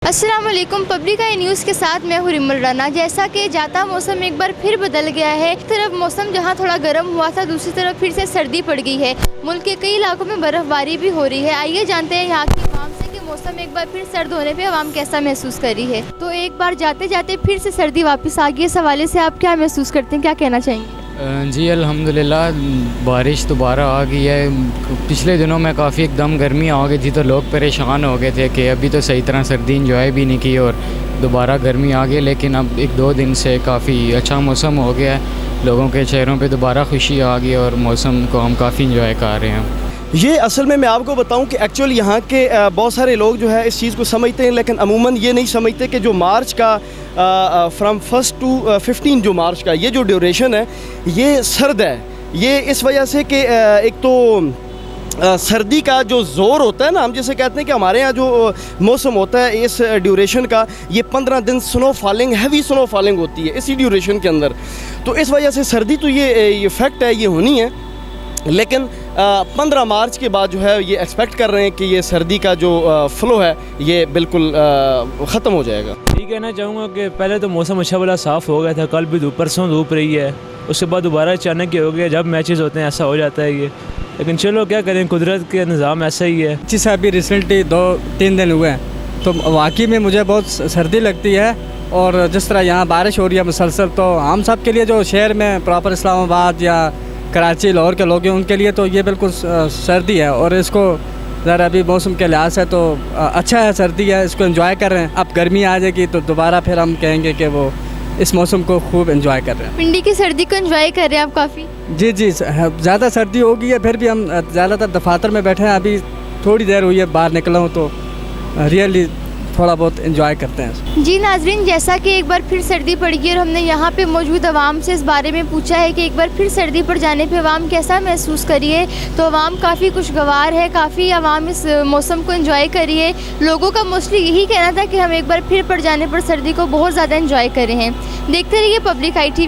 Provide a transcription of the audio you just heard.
अस्सलाम वालेकुम। Public I news के साथ मैं हूँ रिmal राना। जैसा कि जाता मौसम एक बार फिर बदल गया है। एक तरफ मौसम जहाँ थोड़ा गर्म हुआ था, दूसरी तरफ फिर से सर्दी पड़ गई है। मुल्क के कई इलाकों में बर्फ़बारी भी हो रही है। आइए जानते हैं यहाँ की आवाम से कि मौसम एक बार फिर सर्द होने पे आवाम कैसा महसूस कर रही है। तो एक बार जाते जाते फिर से सर्दी वापस आ गई। इस हवाले से आप क्या महसूस करते हैं, क्या कहना चाहेंगे? जी अल्हम्दुलिल्लाह बारिश दोबारा आ गई है। पिछले दिनों में काफ़ी एकदम गर्मी आ गई थी तो लोग परेशान हो गए थे कि अभी तो सही तरह सर्दी इंजॉय भी नहीं की और दोबारा गर्मी आ गई। लेकिन अब एक दो दिन से काफ़ी अच्छा मौसम हो गया है, लोगों के चेहरों पे दोबारा खुशी आ गई और मौसम को हम काफ़ी इंजॉय कर रहे हैं। ये असल में मैं आपको बताऊं कि एक्चुअल यहाँ के बहुत सारे लोग जो है इस चीज़ को समझते हैं, लेकिन अमूमन ये नहीं समझते कि जो मार्च का फ्रॉम 1 टू 15 जो मार्च का ये जो ड्यूरेशन है ये सर्द है। ये इस वजह से कि एक तो सर्दी का जो ज़ोर होता है ना, हम जैसे कहते हैं कि हमारे यहाँ जो मौसम होता है इस ड्यूरेशन का, ये 15 दिन snow falling, heavy snow falling होती है इसी ड्यूरेशन के अंदर। तो इस वजह से सर्दी तो ये फैक्ट है, ये होनी है। लेकिन 15 मार्च के बाद जो है ये एक्सपेक्ट कर रहे हैं कि ये सर्दी का जो फ़्लो है ये बिल्कुल ख़त्म हो जाएगा। ये कहना चाहूँगा कि पहले तो मौसम अच्छा वाला साफ़ हो गया था, कल भी परसों धूप रही है, उसके बाद दोबारा अचानक हो गया। जब मैचेस होते हैं ऐसा हो जाता है ये, लेकिन चलो क्या करें, कुदरत के निज़ाम ऐसा ही है। जी साहब, अभी रिसेंटली 2-3 दिन हुए हैं तो वाकई में मुझे बहुत सर्दी लगती है। और जिस तरह यहाँ बारिश हो रही है मुसलसल, तो हम सब के लिए जो शहर में प्रॉपर इस्लामाबाद या कराची लाहौर के लोग हैं उनके लिए तो ये बिल्कुल सर्दी है। और इसको ज़रा अभी मौसम के लिहाज से तो अच्छा है, सर्दी है, इसको एंजॉय कर रहे हैं। अब गर्मी आ जाएगी तो दोबारा फिर हम कहेंगे कि वो इस मौसम को खूब एंजॉय कर रहे हैं। पिंडी की सर्दी को एंजॉय कर रहे हैं आप काफ़ी? जी जी, ज़्यादा सर्दी हो गई है, फिर भी हम ज़्यादातर दफातर में बैठे हैं। अभी थोड़ी देर हुई है बाहर निकला हूँ तो रियली थोड़ा बहुत एंजॉय करते हैं। जी नाजरीन, जैसा कि एक बार फिर सर्दी पड़ गई और हमने यहाँ पे मौजूद आवाम से इस बारे में पूछा है कि एक बार फिर सर्दी पड़ जाने पे आवाम कैसा महसूस करी है, तो आवाम काफ़ी खुशगवार है, काफ़ी आवाम इस मौसम को एंजॉय करी है। लोगों का मोस्टली यही कहना था कि हम एक बार फिर पड़ जाने पर सर्दी को बहुत ज़्यादा एंजॉय कर रहे हैं। देखते रहिए पब्लिक आई TV।